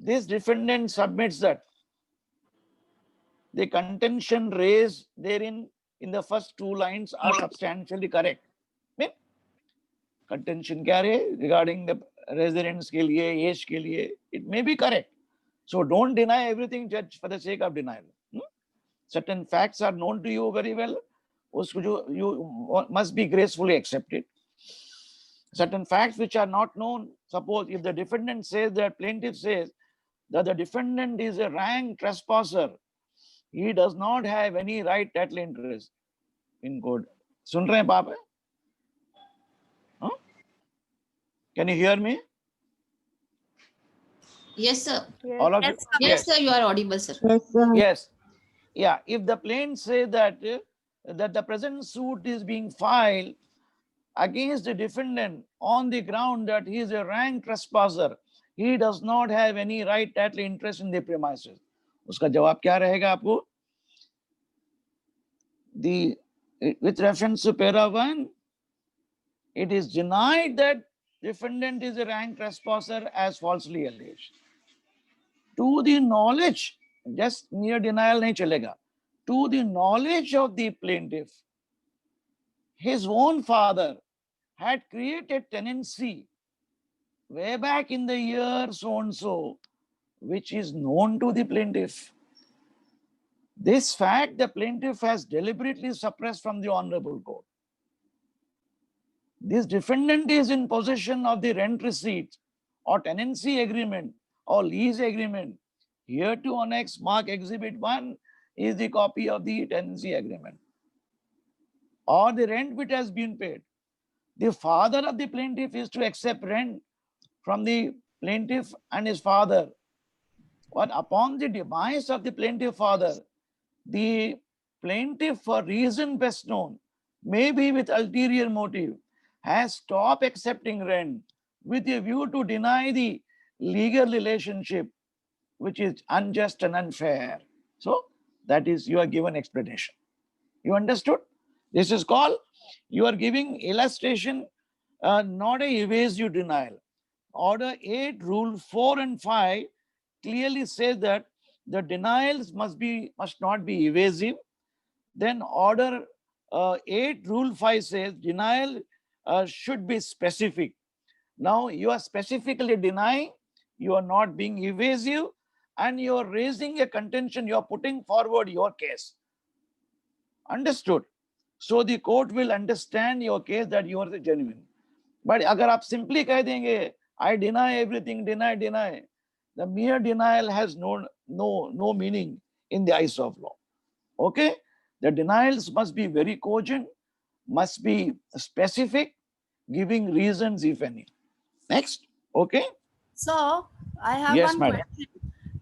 This defendant submits that the contention raised therein in the first two lines are substantially correct. I mean, contention क्या है regarding the residence के लिए, age के लिए, it may be correct. So don't deny everything just for the sake of denial. Certain facts are known to you very well. You must be gracefully accepted. Certain facts which are not known, suppose if the defendant says that plaintiff says that the defendant is a rank trespasser, he does not have any right title interest in court. सुन रहे हैं पाप? Can you hear me? Yes, sir. All of Yes, you? Yes, sir. You are audible, sir. Yes, sir. Yes. Yeah. If the plaintiff say that the present suit is being filed against the defendant on the ground that he is a rank trespasser, he does not have any right title interest in the premises. उसका जवाब क्या रहेगा आपको? With reference to para 1, it is denied that defendant is a rank trespasser as falsely alleged. To the knowledge, just mere denial nahi chalega. To the knowledge of the plaintiff, his own father had created tenancy way back in the year so and so, which is known to the plaintiff. This fact the plaintiff has deliberately suppressed from the honorable court. This defendant is in possession of the rent receipt or tenancy agreement or lease agreement. Here to annex mark exhibit 1 is the copy of the tenancy agreement or the rent which has been paid. The father of the plaintiff is to accept rent from the plaintiff and his father. But upon the demise of the plaintiff father, the plaintiff, for reason best known, maybe with ulterior motive, has stopped accepting rent with a view to deny the legal relationship, which is unjust and unfair. So that is your given explanation. You understood? This is called, you are giving illustration, not a evasive denial. Order 8, Rule 4 and 5 clearly says that the denials must not be evasive. Then order 8, Rule 5 says denial should be specific. Now you are specifically denying, you are not being evasive, and you are raising a contention, you are putting forward your case. Understood? So the court will understand your case that you are the genuine. But agar aap simply keh denge, I deny everything, deny, the mere denial has no meaning in the eyes of law. Okay? The denials must be very cogent, must be specific, giving reasons if any. Next. Okay? So, I have Yes, one madam. question.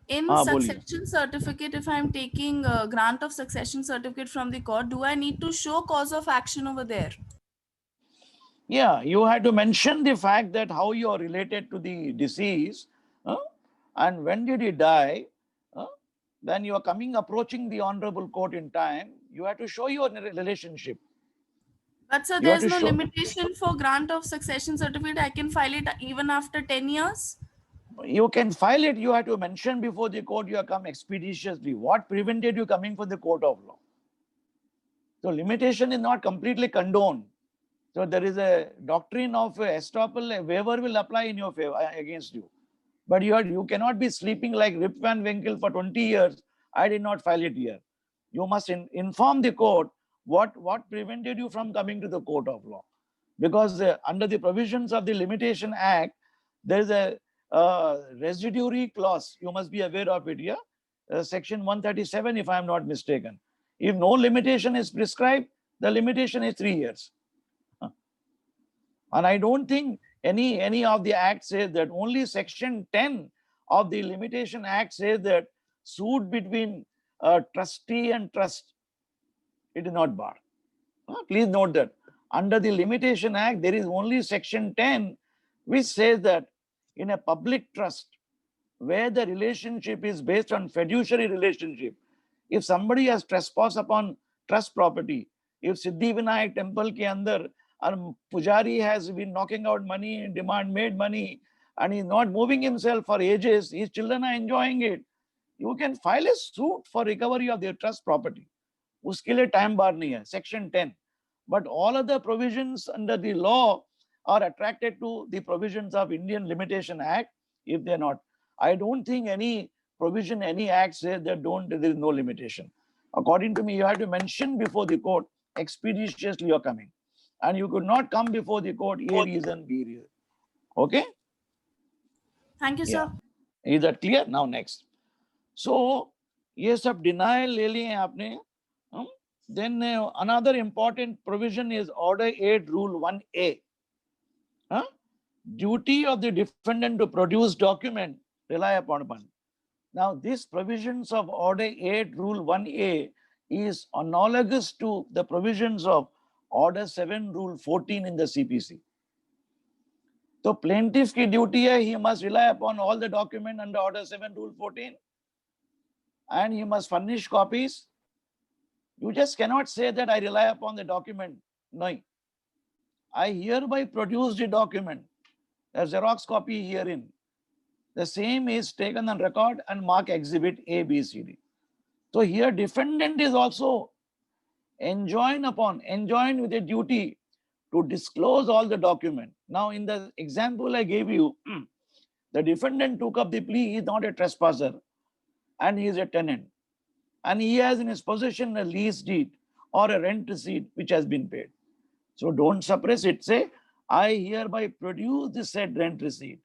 In हाँ, बोलिए. succession certificate, if I am taking grant of succession certificate from the court, do I need to show cause of action over there? Yeah, you had to mention the fact that how you are related to the deceased, and when did he die. Then you are approaching the honorable court in time, you have to show your relationship. But sir, You have there's to no show- limitation for grant of succession certificate. I can file it even after 10 years. You can file it, you have to mention before the court you have come expeditiously. What prevented you coming from the court of law? So limitation is not completely condoned. So there is a doctrine of estoppel, a waiver will apply in your favor against you. But you cannot be sleeping like Rip Van Winkle for 20 years. I did not file it here. You must inform the court what prevented you from coming to the court of law. Because under the provisions of the Limitation Act, there is a residuary clause. You must be aware of it here. Section 137, if I am not mistaken. If no limitation is prescribed, the limitation is 3 years. And I don't think any of the acts says that. Only section 10 of the Limitation Act says that suit between trustee and trust, it is not barred. Please note that under the Limitation Act, there is only section 10 which says that in a public trust where the relationship is based on fiduciary relationship, if somebody has trespassed upon trust property, if Siddhi Vinayak temple ke andar, and Pujari has been knocking out money, made money, and he's not moving himself for ages, his children are enjoying it, you can file a suit for recovery of their trust property. उसके लिए time bar नहीं है, section 10. But all other provisions under the law are attracted to the provisions of Indian Limitation Act if they're not. I don't think any provision, any act says that there is no limitation. According to me, you have to mention before the court expeditiously you're coming. And you could not come before the court A reason, B reason. Okay? Thank you, sir. Is that clear? Now next. So, ये सब denial ले लिए आपने. Then another important provision is Order 8 Rule 1A. Duty of the defendant to produce document rely upon one. Now, these provisions of Order 8 Rule 1A is analogous to the provisions of Order 7 Rule 14 in the CPC. So, plaintiff ki duty hai, he must rely upon all the document under Order 7 Rule 14 and he must furnish copies. You just cannot say that I rely upon the document. No. I hereby produce the document. A Xerox copy herein. The same is taken on record and mark exhibit A, B, C, D. So here defendant is also enjoined with a duty to disclose all the document. Now in the example I gave you, the defendant took up the plea, he is not a trespasser and he is a tenant. And he has in his possession a lease deed or a rent receipt which has been paid. So don't suppress it. Say, I hereby produce the said rent receipt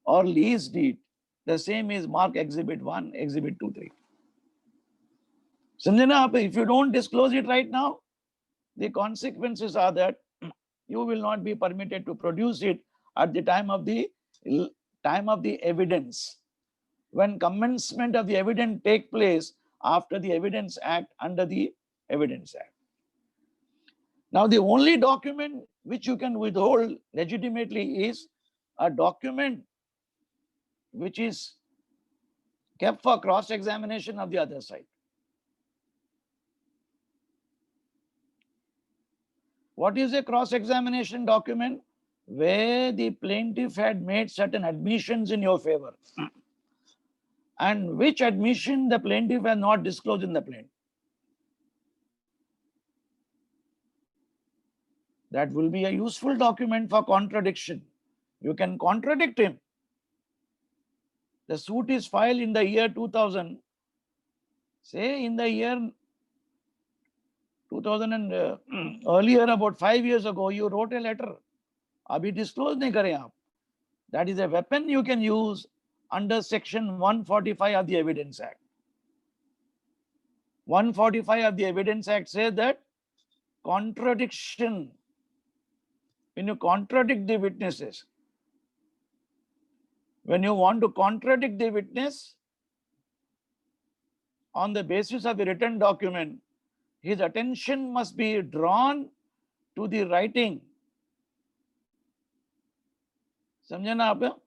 or lease deed. The same is mark exhibit 1, exhibit 2, 3. समझे ना आप? If you don't disclose it right now, the consequences are that you will not be permitted to produce it at the time of the evidence. When commencement of the evidence take place after the Evidence Act, under the Evidence Act. Now, the only document which you can withhold legitimately is a document which is kept for cross-examination of the other side. What is a cross-examination document? Where the plaintiff had made certain admissions in your favor. And which admission the plaintiff has not disclosed in the plaint. That will be a useful document for contradiction. You can contradict him. The suit is filed in the year 2000. Say in the year 2000 and earlier, about 5 years ago, you wrote a letter. Abhi disclose nahi kare aap. That is a weapon you can use under section 145 of the Evidence Act. 145 of the Evidence Act says that contradiction, when you contradict the witnesses, when you want to contradict the witness on the basis of a written document, his attention must be drawn to the writing. समझे ना आप?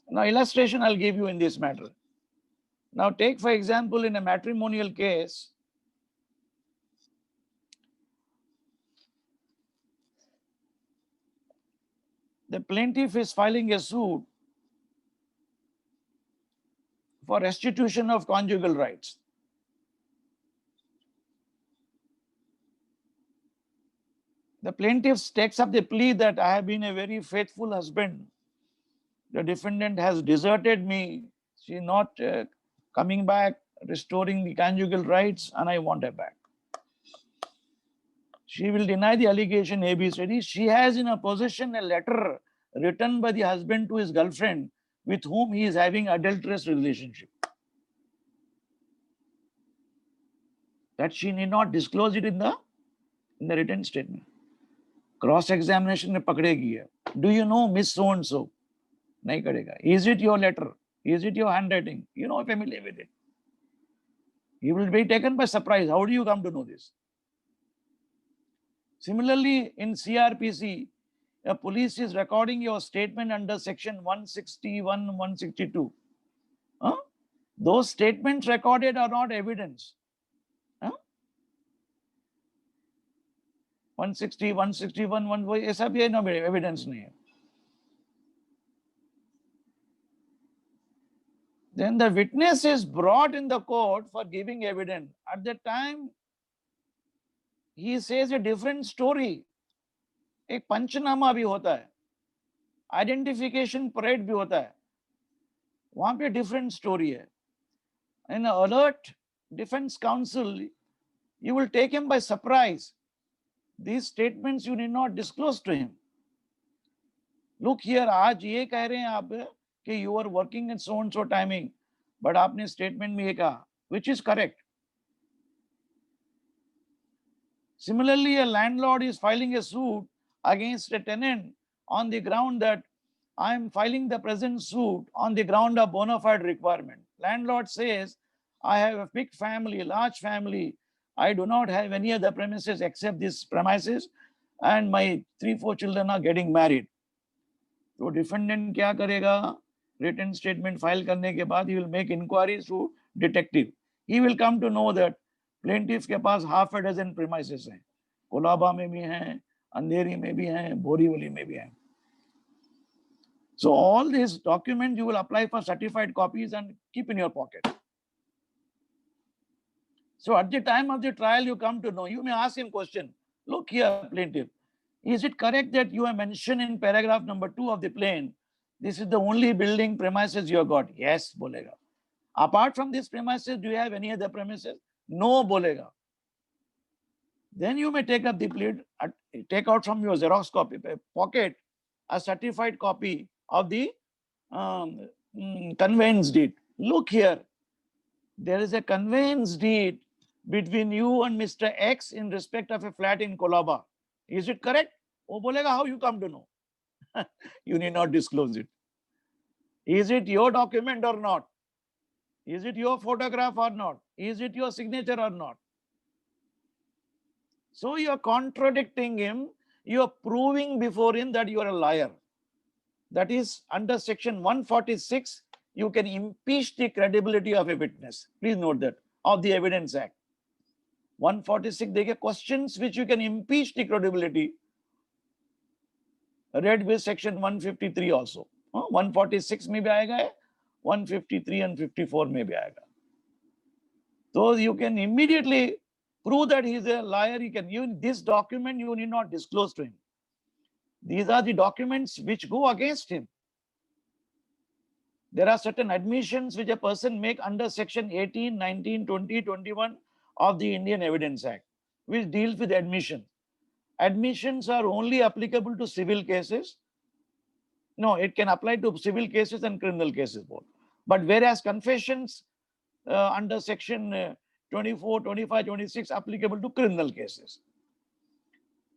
Now, illustration I'll give you in this matter. Now, take for example, in a matrimonial case, the plaintiff is filing a suit for restitution of conjugal rights. The plaintiff takes up the plea that I have been a very faithful husband. The defendant has deserted me. She is not coming back, restoring the conjugal rights, and I want her back. She will deny the allegation ABCD. She has in her possession a letter written by the husband to his girlfriend with whom he is having adulterous relationship. That she need not disclose it in the written statement. Cross-examination में पकड़ेगी है. Do you know Miss So-and-so? नहीं करेगा. Is it your letter? Is it your handwriting? You know, familiar with it. You will be taken by surprise. How do you come to know this? Similarly, in CRPC, a police is recording your statement under section 161, 162. Those statements recorded are not evidence. Huh? 160, 161, 1 ऐसा भी है ना, evidence नहीं है. Then the witness is brought in the court for giving evidence. At that time, he says a different story. एक पंचनामा भी होता है, आइडेंटिफिकेशन परेड भी होता है, वहां पे डिफरेंट स्टोरी है. In an alert defense counsel, you will take him by surprise. These statements you need not disclose to him. Look here, आज ये कह रहे हैं आप कि you are working in so and so timing, but आपने statement में ये कहा, which is correct. Similarly, a landlord is filing a suit against a tenant on the ground that I am filing the present suit on the ground of bona fide requirement. Landlord says, I have a big family, large family. I do not have any other premises except this premises, and my 3-4 children are getting married. तो defendant क्या करेगा? Written statement file करने के बाद he will make inquiries to detective. He will come to know that plaintiff के पास half a dozen premises हैं, कोलाबा में भी हैं, अंधेरी में भी हैं, बोरीवली में भी हैं. So all these documents you will apply for certified copies and keep in your pocket. So at the time of the trial, you come to know, you may ask him question. Look here, plaintiff, is it correct that you have mentioned in paragraph number 2 of the plain, this is the only building premises you have got? Yes, bolega. Apart from this premises, do you have any other premises? No, bolega. Then you may take up the plea, take out from your Xerox copy pocket a certified copy of the conveyance deed. Look here, there is a conveyance deed between you and Mr. X in respect of a flat in Colaba. Is it correct? Oh, bolega, how you come to know? You need not disclose it. Is it your document or not? Is it your photograph or not? Is it your signature or not? So you are contradicting him. You are proving before him that you are a liar. That is under section 146, you can impeach the credibility of a witness. Please note that, of the Evidence Act. 146, they get questions which you can impeach the credibility. Read with section 153 also. 146 में भी आएगा है, 153 and 54 में भी आएगा. So you can immediately prove that he is a liar. You can use this document, you need not disclose to him. These are the documents which go against him. There are certain admissions which a person make under section 18, 19, 20, 21 of the Indian Evidence Act, which deals with admission. Admissions are only applicable to civil cases. No, it can apply to civil cases and criminal cases both. But whereas confessions under section 24, 25, 26 applicable to criminal cases.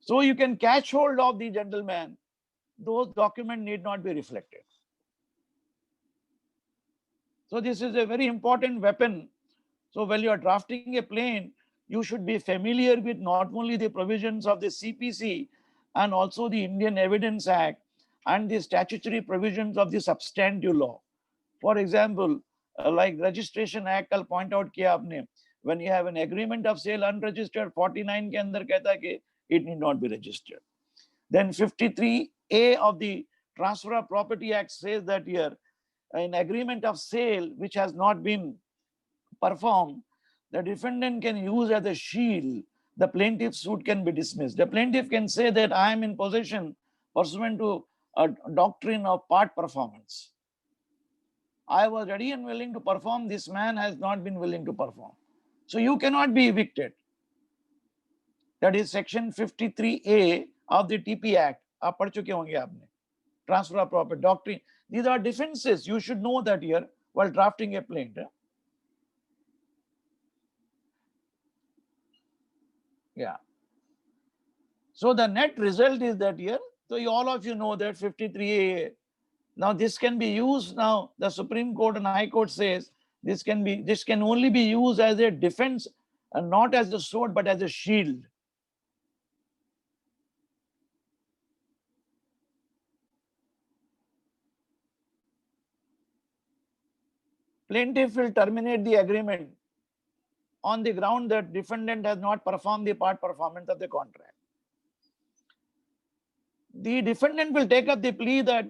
So you can catch hold of the gentleman. Those documents need not be reflected. So this is a very important weapon. So when you are drafting a plain, you should be familiar with not only the provisions of the CPC and also the Indian Evidence Act and the statutory provisions of the substantive law. For example, like Registration Act, I'll point out kiya aapne, when you have an agreement of sale unregistered, 49 ke andar kehta hai ki it need not be registered. Then 53A of the Transfer of Property Act says that here, an agreement of sale which has not been performed, the defendant can use as a shield, the plaintiff's suit can be dismissed. The plaintiff can say that I am in possession pursuant to a doctrine of part performance. I was ready and willing to perform. This man has not been willing to perform. So you cannot be evicted. That is section 53A of the TP Act. आप पढ़ चुके होंगे आपने. Transfer of property doctrine. These are defenses. You should know that here while drafting a plaint. Yeah. So the net result is that here, so all of you know that 53A. Now this can be used. Now the Supreme Court and High Court says this can only be used as a defense and not as a sword but as a shield. plaintiff will terminate the agreement on the ground that defendant has not performed the part performance of the contract. The defendant will take up the plea that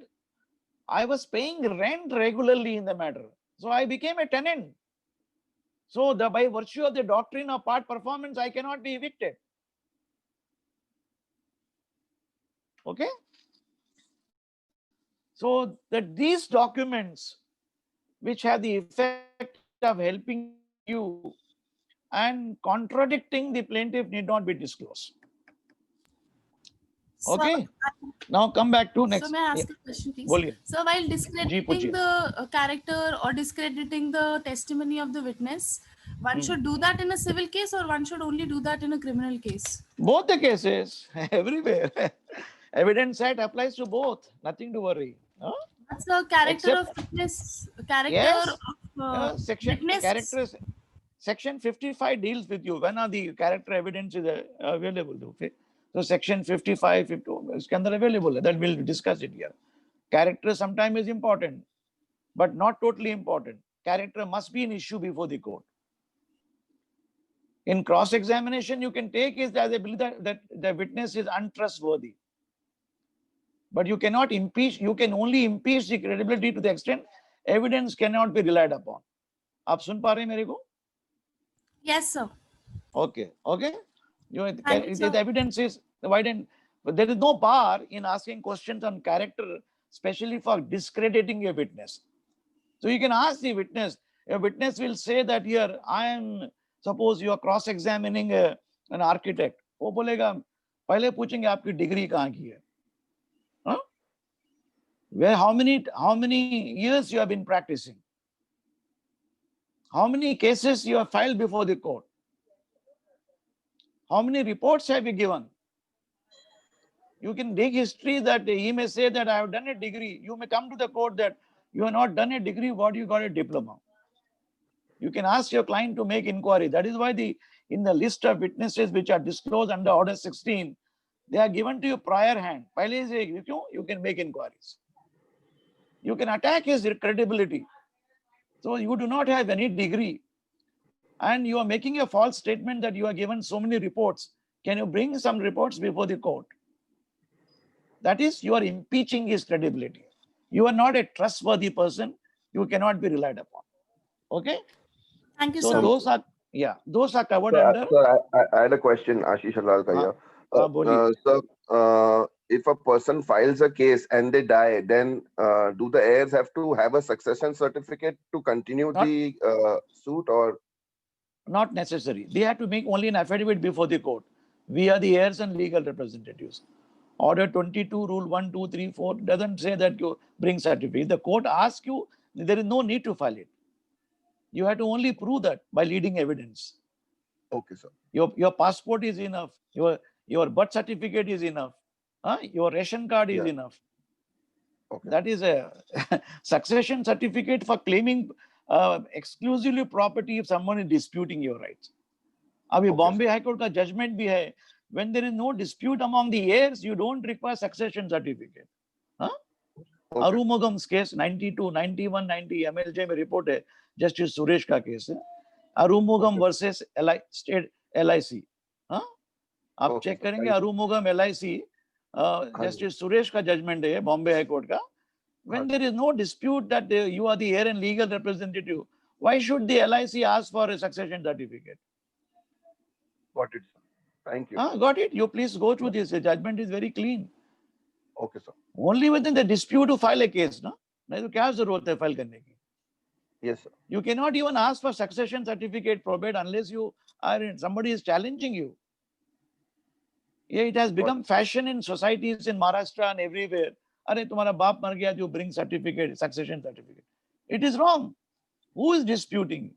I was paying rent regularly in the matter, so I became a tenant. So by virtue of the doctrine of part performance, I cannot be evicted. Okay. So that these documents, which have the effect of helping you and contradicting the plaintiff, need not be disclosed. So, Okay. Now come back to next. So may I ask a question, please? Boliye. So while discrediting पूछिए. the character or discrediting the testimony of the witness, one should do that in a civil case, or one should only do that in a criminal case? Both the cases, everywhere. Evidence set applies to both. Nothing to worry. Huh? That's the character Except- of witness. Character Yes. of Section witness. characters. Section 55 deals with you. When are the character evidence is available? Okay. So section 55, 50 is available. That we'll discuss it here. Character sometimes is important, but not totally important. Character must be an issue before the court. In cross-examination, you can take it as a belief that the witness is untrustworthy. But you cannot impeach, you can only impeach the credibility to the extent evidence cannot be relied upon. आप सुन पा रहे हैं मेरे को? Yes, sir. Okay, okay. Thank you, sir. The evidence is widened. But there is no bar in asking questions on character, especially for discrediting a witness. So you can ask the witness. A witness will say that here, I am, suppose you are cross-examining an architect. वो बोलेगा, पहले पूछेंगे आपकी degree कहाँ की है? Huh? Where, how many years you have been practicing? How many cases you have filed before the court? How many reports have you given? You can dig history that he may say that I have done a degree. You may come to the court that you have not done a degree, what you got a diploma. You can ask your client to make inquiry. That is why in the list of witnesses which are disclosed under Order 16, they are given to you prior hand. पहले से you can make inquiries. You can attack his credibility. So you do not have any degree, and you are making a false statement that you are given so many reports. Can you bring some reports before the court? That is, you are impeaching his credibility. You are not a trustworthy person. You cannot be relied upon. Okay? Thank you, So sir. those are covered Sir, under. sir, I had a question, Ashish Lal Kaya. बोलिए. Sir, if a person files a case and they die, then do the heirs have to have a succession certificate to continue the suit, or? Not necessary. They have to make only an affidavit before the court. We are the heirs and legal representatives. Order 22, Rule 1, 2, 3, 4 doesn't say that you bring certificate. The court asks you, there is no need to file it. You have to only prove that by leading evidence. Okay, sir. Your passport is enough. Your birth certificate is enough. Your ration card is enough. Okay. That is a succession certificate for claiming exclusively property if someone is disputing your rights. अभी Bombay High Court का judgment भी है. When there is no dispute among the heirs, you don't require succession certificate. Arumugham's case 92, 91, 90 MLJ में report है. Justice Suresh का case है. Arumugham versus State LIC. आप check करेंगे Arumugham LIC. Justice Suresh का judgment है Bombay High Court का. When there is no dispute that you are the heir and legal representative, why should the LIC ask for a succession certificate? Got it, sir. Thank you. Got it. You please go through this. The judgment is very clean. Okay, sir. Only within the dispute to file a case, no? नहीं तो क्या जरूरत है file करने की? Yes, sir. You cannot even ask for succession certificate probate unless you are somebody is challenging you. Yeah, it has become fashion in societies in Maharashtra and everywhere. अरे तुम्हारा बाप मर गया, you bring certificate, succession certificate. It is wrong. Who is disputing?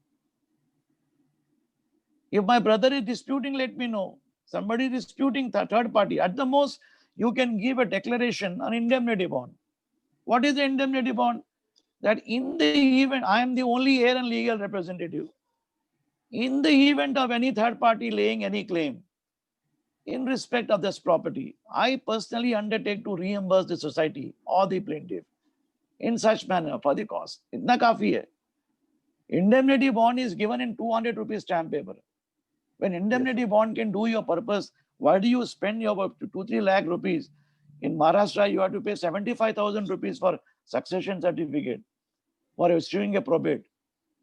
If my brother is disputing, let me know. Somebody is disputing, third party. At the most, you can give a declaration on indemnity bond. What is the indemnity bond? That in the event, I am the only heir and legal representative. In the event of any third party laying any claim in respect of this property, I personally undertake to reimburse the society or the plaintiff in such manner for the cost. इतना काफी है. Indemnity bond is given in 200 rupees stamp paper. When indemnity bond can do your purpose, why do you spend your 2-3 lakh rupees? In Maharashtra, you have to pay 75,000 rupees for succession certificate for issuing a probate.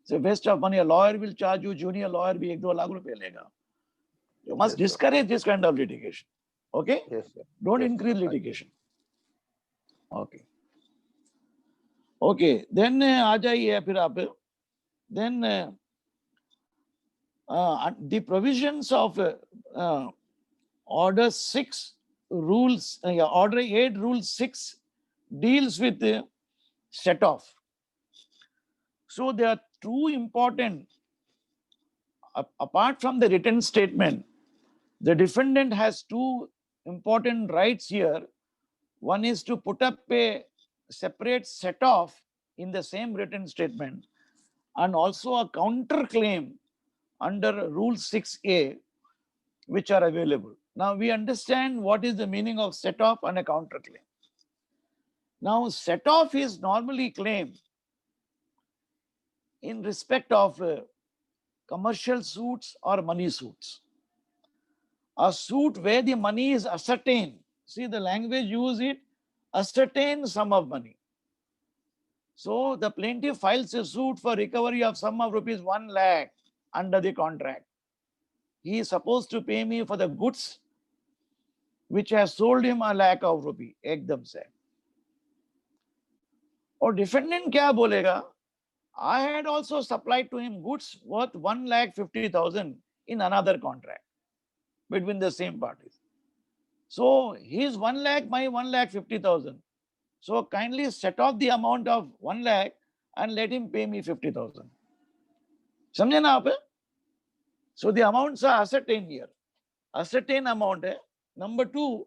It's a waste of money. A lawyer will charge you, junior lawyer भी 1-2 lakh रुपए लेगा. You must Yes, sir. discourage this kind of litigation. Okay? Yes, sir. Don't Yes, increase sir. litigation. Okay. Okay. Then आ जाइए फिर आप. Then the provisions of Order 6 rules, Order 8 Rule 6 deals with set off. So there are two important, apart from the written statement, the defendant has two important rights here. One is to put up a separate set off in the same written statement, and also a counterclaim under Rule 6A, which are available. Now we understand what is the meaning of set off and a counterclaim. Now set off is normally claimed in respect of commercial suits or money suits. A suit where the money is ascertained. See, the language use it, ascertain sum of money. So the plaintiff files a suit for recovery of sum of rupees 1 lakh under the contract. He is supposed to pay me for the goods which has sold him 1 lakh of rupee, एकदम से. और defendant क्या बोलेगा? I had also supplied to him goods worth 1,50,000 in another contract between the same parties. So his 1 lakh, my 1,50,000. So kindly set off the amount of 1 lakh and let him pay me 50,000. समझे ना आप? So the amounts are ascertained here. Ascertained amount है. Number two,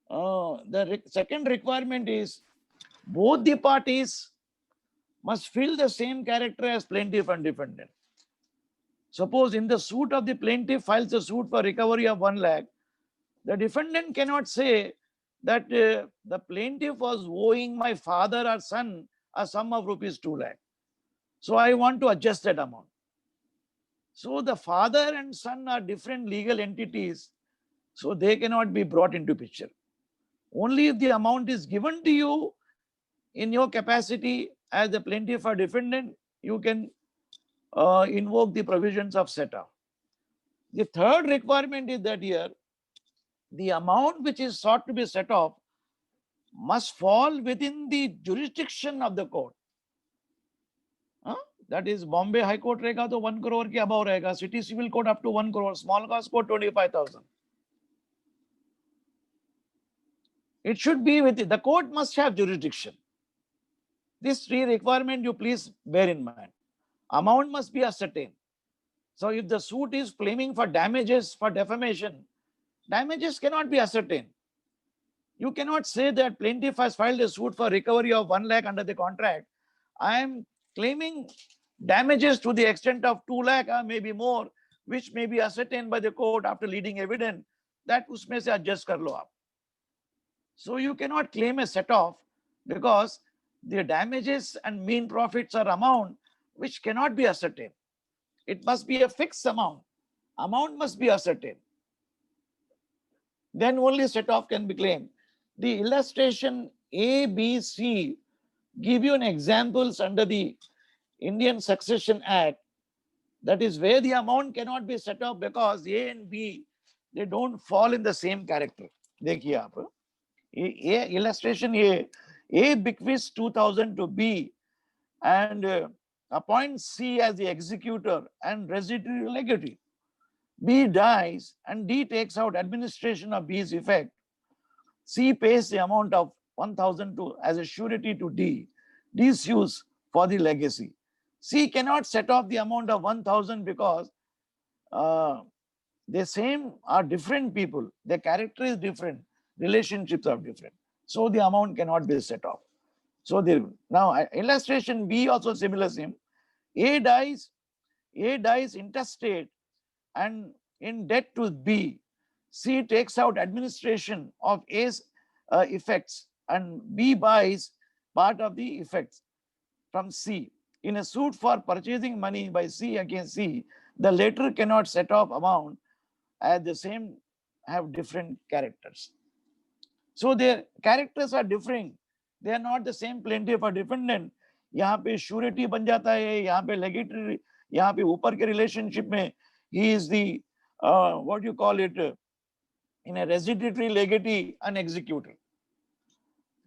the second requirement is both the parties must fill the same character as plaintiff and defendant. Suppose in the suit of the plaintiff files a suit for recovery of 1 lakh, the defendant cannot say that the plaintiff was owing my father or son a sum of rupees 2 lakh. So I want to adjust that amount. So the father and son are different legal entities, so they cannot be brought into picture. Only if the amount is given to you in your capacity as the plaintiff or defendant, you can invoke the provisions of set off. The third requirement is that here, the amount which is sought to be set off must fall within the jurisdiction of the court. That is, Bombay High Court रहेगा तो 1 crore के above रहेगा, City Civil Court up to 1 crore, Small Cause Court 25,000. It should be within, the court must have jurisdiction. These three requirements you please bear in mind. Amount must be ascertained. So if the suit is claiming for damages for defamation, damages cannot be ascertained. You cannot say that plaintiff has filed a suit for recovery of 1 lakh under the contract. I am claiming damages to the extent of 2 lakh or maybe more, which may be ascertained by the court after leading evidence. That उसमें से adjust कर लो आप. So you cannot claim a set off because the damages and mean profits are amount which cannot be ascertained. It must be a fixed amount. Amount must be ascertained. Then only set off can be claimed. The illustration A, B, C give you an examples under the Indian Succession Act. That is where the amount cannot be set off because A and B, they don't fall in the same character. देखिए आप, A illustration A bequeaths 2,000 to B and appoints C as the executor and residuary legatee. B dies and D takes out administration of B's effect. C pays the amount of 1,000 as a surety to D. D sues for the legacy. C cannot set off the amount of 1,000 because the same are different people. Their character is different. Relationships are different. So the amount cannot be set off. So now illustration B also similar same. A dies intestate and in debt to B. C takes out administration of A's effects and B buys part of the effects from C. in a suit for purchasing money by C against C, the latter cannot set off amount as the same have different characters. So their characters are differing. They are not the same plaintiff or defendant. यहाँ पे surety बन जाता है, यहाँ पे legatory, यहाँ पे ऊपर के relationship में he is the what you call it in a residuary legatee and executor.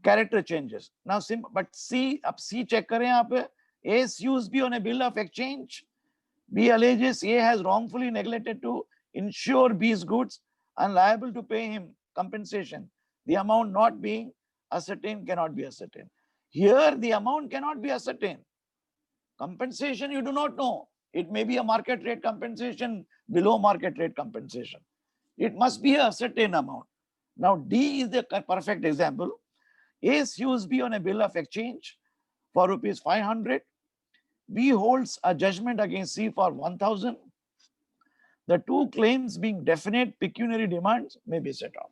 Character changes. Now, but C, अब C check करें यहाँ पे. A sues B on a bill of exchange. B alleges A has wrongfully neglected to insure B's goods and liable to pay him compensation. The amount not being ascertained cannot be ascertained. Here, the amount cannot be ascertained. Compensation you do not know. It may be a market rate compensation, below market rate compensation. It must be a certain amount. Now, D is the perfect example. A sues B on a bill of exchange for rupees 500. B holds a judgment against C for 1,000. The two claims being definite pecuniary demands may be set off.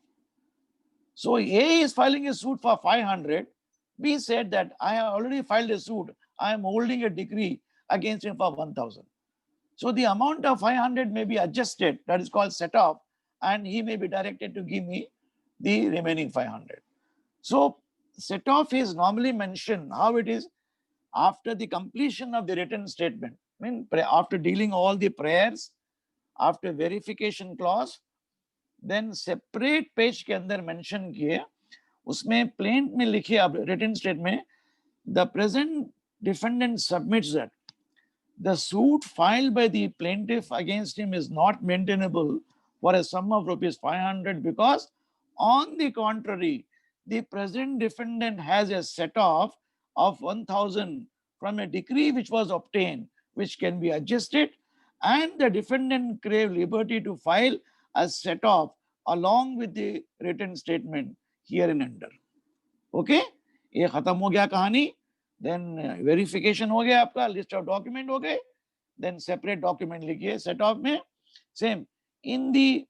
So A is filing a suit for 500. B said that I have already filed a suit. I am holding a decree against him for 1,000. So the amount of 500 may be adjusted, that is called set off, and he may be directed to give me the remaining 500. So set off is normally mentioned how it is after the completion of the written statement. I mean, after dealing all the prayers, after verification clause, then separate page के अंदर mention किए, उसमें plaint में लिखे अब written statement, the present defendant submits that the suit filed by the plaintiff against him is not maintainable for a sum of rupees 500 because, on the contrary, the present defendant has a set off of 1,000 from a decree which was obtained, which can be adjusted, and the defendant crave liberty to file a set off along with the written statement here and under. Okay? ये खत्म हो गया कहानी. Then verification हो गया आपका, list of document हो गए. Then separate document लिखिए set off में. Same in the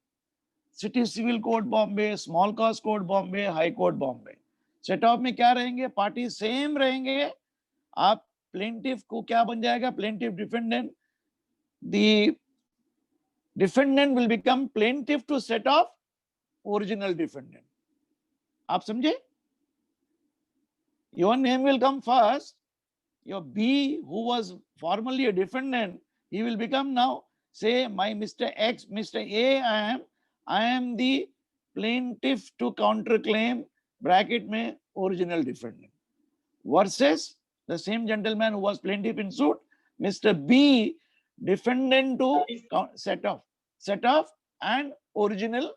City Civil Court Bombay, Small Cause Court Bombay, High Court Bombay. Set off में क्या रहेंगे? Parties same रहेंगे. आप plaintiff को क्या बन जाएगा? Plaintiff defendant. The defendant will become plaintiff to set off original defendant. आप समझे? Your name will come first. Your B, who was formerly a defendant, he will become now, say, my Mr. X, Mr. A, I am the plaintiff to counterclaim, bracket mein, original defendant. Versus the same gentleman who was plaintiff in suit, Mr. B, defendant to set off and original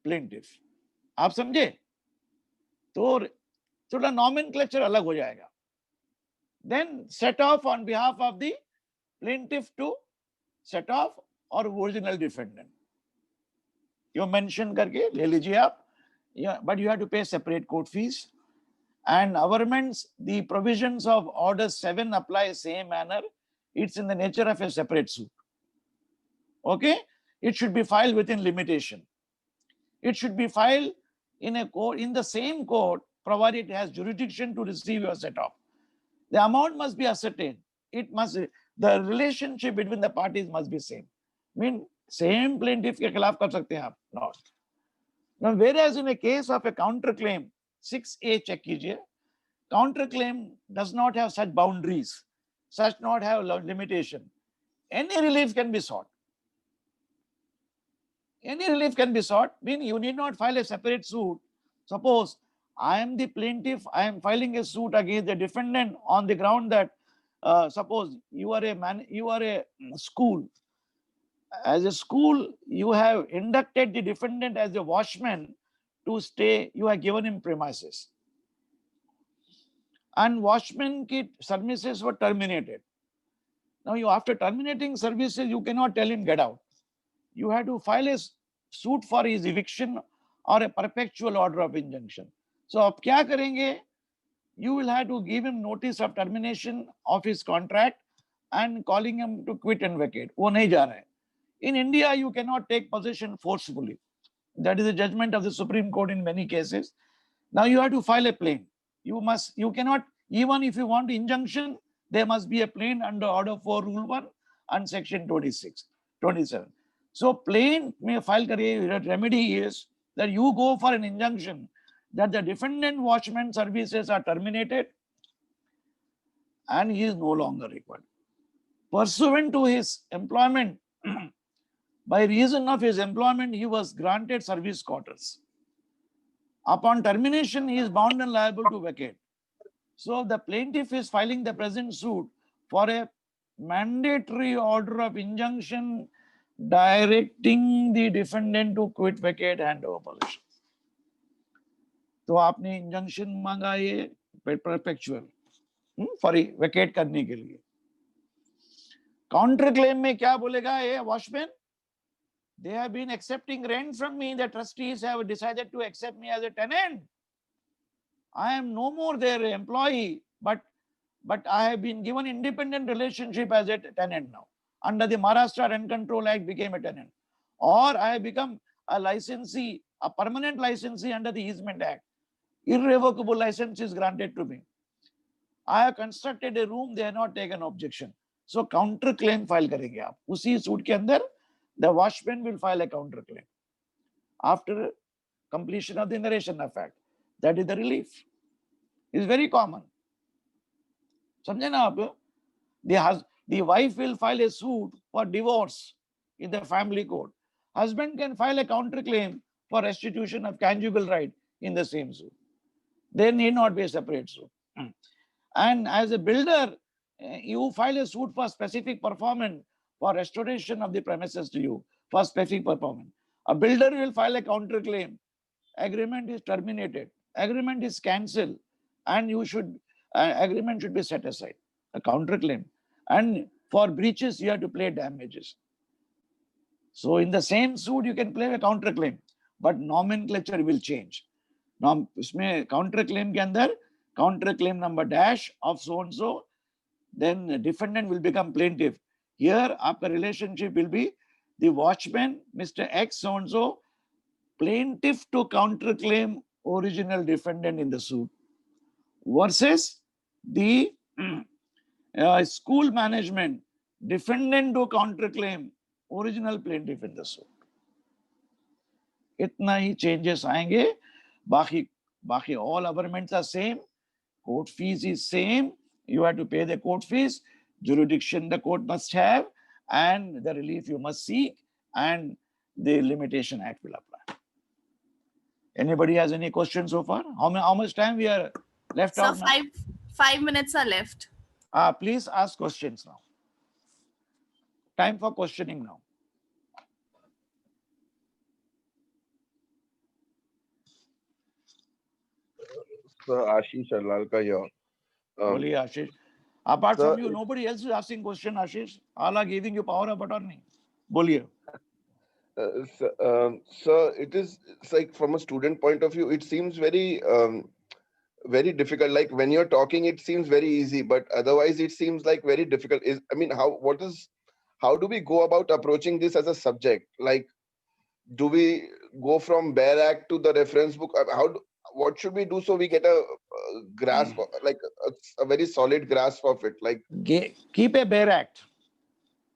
plaintiff. आप समझे? तो थोड़ा nomenclature अलग हो जाएगा. Then set off on behalf of the plaintiff to set off or original defendant. You mention करके ले लीजिए आप. Yeah, but you have to pay separate court fees. And averments, the provisions of Order 7 apply same manner. It's in the nature of a separate suit. Okay? It should be filed within limitation. It should be filed in a court, in the same court, provided it has jurisdiction to receive your set off. The amount must be ascertained. It must, the relationship between the parties must be same. I mean, same plaintiff के खिलाफ कर सकते हैं आप, not. Now, whereas in a case of a counterclaim, 6A check कीजिए, counterclaim does not have such boundaries, such not have limitation. Any relief can be sought. Any relief can be sought, meaning you need not file a separate suit. Suppose I am the plaintiff, I am filing a suit against the defendant on the ground that suppose you are a school. As a school, you have inducted the defendant as a watchman to stay, you have given him premises. And watchman ki services were terminated. Now, after terminating services, you cannot tell him get out. You have to file a suit for his eviction or a perpetual order of injunction. So, आप क्या करेंगे? You will have to give him notice of termination of his contract and calling him to quit and vacate. वो नहीं जा रहा है. In India, you cannot take possession forcefully. That is a judgment of the Supreme Court in many cases. Now you have to file a plaint. You cannot, even if you want injunction, there must be a plaint under Order 4, Rule 1 and Section 26, 27. So plaint may file kariye, remedy is that you go for an injunction that the defendant watchman services are terminated and he is no longer required. Pursuant to his employment, by reason of his employment, he was granted service quarters. Upon termination, he is bound and liable to vacate. So the plaintiff is filing the present suit for a mandatory order of injunction directing the defendant to quit, vacate, hand over possession. तो आपने injunction मांगा ये perpetual sorry vacate करने के लिए. Counter claim में क्या बोलेगा ये watchman? They have been accepting rent from me. The trustees have decided to accept me as a tenant. I am no more their employee, but I have been given independent relationship as a tenant now. Under the Maharashtra Rent Control Act, became a tenant. Or I have become a licensee, a permanent licensee under the Easement Act. Irrevocable license is granted to me. I have constructed a room, they have not taken objection. So counter claim file करेंगे आप. उसी suit के अंदर the watchman will file a counter claim after completion of the narration of fact. That is the relief. It's very common. समझे ना आप? The wife will file a suit for divorce in the family court. Husband can file a counter claim for restitution of conjugal right in the same suit. There need not be a separate suit. And as a builder, you file a suit for specific performance for restoration of the premises to you for specific performance. A builder will file a counter claim. Agreement is terminated. Agreement is cancelled, and you should agreement should be set aside. A counter claim, and for breaches you have to pay damages. So in the same suit you can play a counter claim, but nomenclature will change. Now, इसमें counter claim के अंदर counter claim number dash of so and so, then the defendant will become plaintiff. Here, आपका relationship will be the watchman, Mr. X so and so, plaintiff to counter claim original defendant in the suit, versus the school management, defendant to counter claim original plaintiff in the suit. इतना ही changes आएंगे. बाकी all averments are same. Court fees is same. You have to pay the court fees. Jurisdiction the court must have, and the relief you must seek, and the Limitation Act will apply. Anybody has any questions so far? How much time we are left So out now? 5 minutes are left. Please ask questions now. Time for questioning now. Sir, Ashish Alalka here. Boliye, Ashish. Apart sir, from you, nobody else is asking question, Ashish. All are giving you power of attorney. Boliye. Sir, it's like from a student point of view, it seems very very difficult. Like when you're talking, it seems very easy, but otherwise it seems like very difficult. How do we go about approaching this as a subject? Like, do we go from bare act to the reference book? What should we do so we get a grasp, like a very solid grasp of it? Like, keep a bare act.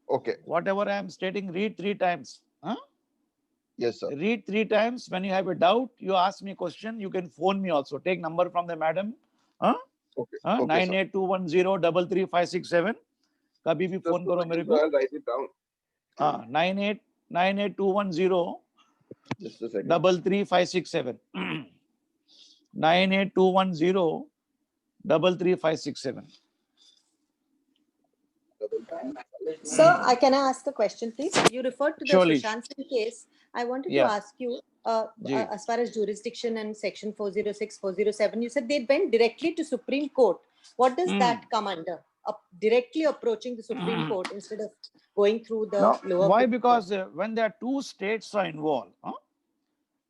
Okay. Whatever I am stating, read 3 times. Huh? Yes, sir. Read 3 times. When you have a doubt, you ask me a question. You can phone me also. Take number from the madam. Huh? Okay. 9821033567. कभी भी phone करो मेरे को. I'll write it down. 9821033567. Just a second. 9821033567. Sir, can I ask a question, please? You referred to the Surely. Sushant Singh case. I wanted Yeah. to ask you, as far as jurisdiction and section 406, 407, you said they went directly to Supreme Court. What does that come under? Directly approaching the Supreme Court instead of going through the lower Why? court? Because when there are 2 states are involved,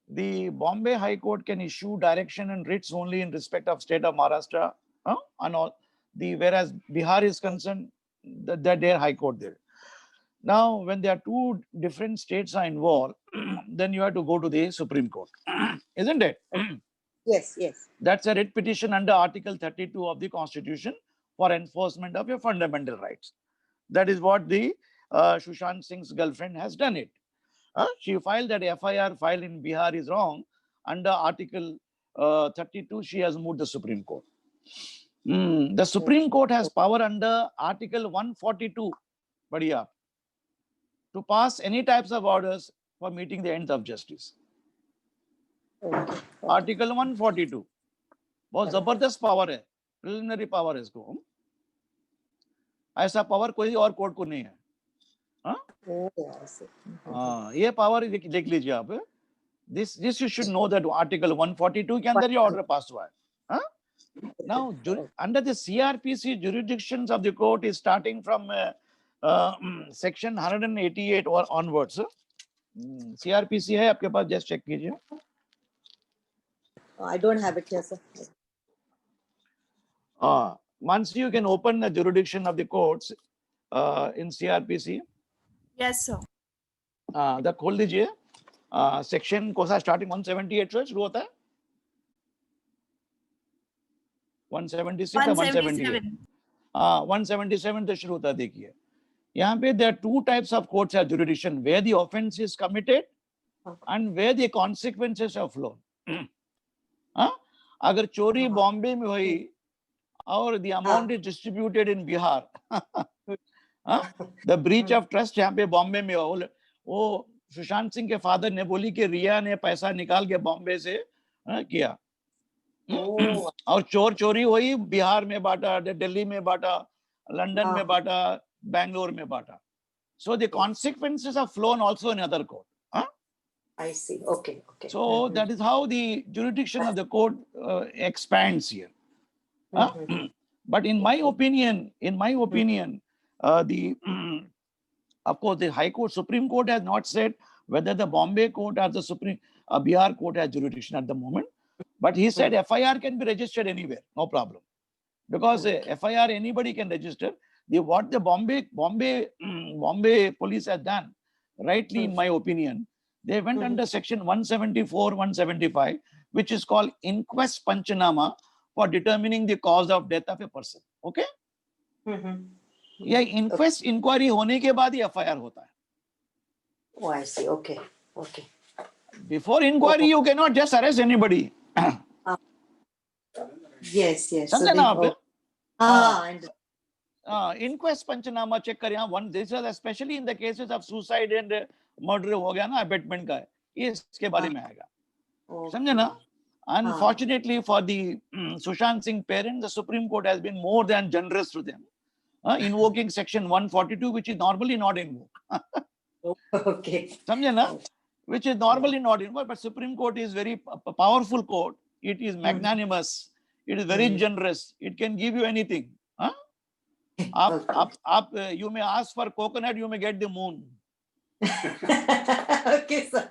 the Bombay High Court can issue direction and writs only in respect of state of Maharashtra, and all whereas Bihar is concerned, that their High Court there. Now, when there are 2 different states are involved, then you have to go to the Supreme Court, isn't it? Yes, yes. That's a writ petition under Article 32 of the Constitution, for enforcement of your fundamental rights. That is what the Sushant Singh's girlfriend has done it. She filed that FIR file in Bihar is wrong. Under Article 32, she has moved the Supreme Court. The Supreme Court has power under Article 142, badhiya, to pass any types of orders for meeting the ends of justice. Okay. Article 142, बहुत जबरदस्त power है, preliminary power है इसको. ऐसा power कोई और court को नहीं है. Oh, I see. ये पावर देख लीजिए आप. This you should know that Article 142 के अंदर ये order पास हुआ है. Now, under the CRPC, jurisdictions of the court is starting from section 188 or onwards. CRPC है आपके पास, just check कीजिए. I don't have it here, sir. Once you can open the jurisdiction of the courts in CRPC, Yes, sir. the खोल दीजिए. Section कौन सा starting 178 से शुरू होता है? 176 या 178? 177 से शुरू होता है. देखिए यहाँ पे there are two types of courts of jurisdiction where the offense is committed and where the consequences are flown. अगर चोरी बॉम्बे में हुई और the amount is distributed in Bihar, the breach of trust यहाँ पे बॉम्बे में वो सुशांत सिंह के फादर ने बोली कि रिया ने पैसा निकाल के बॉम्बे से किया. और चोरी हुई, बिहार में बांटा, दिल्ली में बांटा, लंदन में बांटा, बैंगलोर में बांटा. So the consequences are flown also in other court. I see. Okay. So that is how the jurisdiction of the court expands here. But in my opinion, of course, the High Court, Supreme Court has not said whether the Bombay Court or the Bihar Court has jurisdiction at the moment. But he said FIR can be registered anywhere, no problem. Because FIR anybody can register. What the Bombay police has done, rightly in my opinion, they went under section 174, 175, which is called inquest panchanama for determining the cause of death of a person. Okay? या inquest inquiry होने के बाद ही FIR होता है. Oh, I see. Okay. Before inquiry, you cannot just arrest anybody. Yes. समझे ना आप? And Inquest panchnama check कर यहाँ. This is especially in the cases of suicide and murder हो गया ना, abatement का है, ये इसके बारे में आएगा. समझे ना? Unfortunately for the Sushant Singh parents, the Supreme Court has been more than generous to them, invoking section 142, which is normally not invoked. okay. समझे ना? Which is normally not invoked, but Supreme Court is very powerful court. It is magnanimous. It is very generous. It can give you anything. You may ask for coconut, you may get the moon. Okay, sir.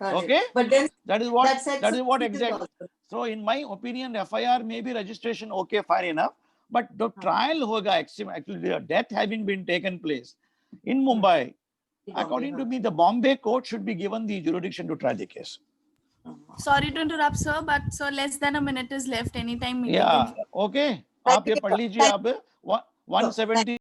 Okay? But then That is what exactly. So in my opinion, FIR may be registration, okay, fine enough. But the trial hoga, actually the death having been taken place in Mumbai, according to me, the Bombay court should be given the jurisdiction to try the case. Sorry to interrupt, sir, but sir, less than a minute is left. Anytime. Yeah, okay. आप ये पढ़ लीजिए आप 170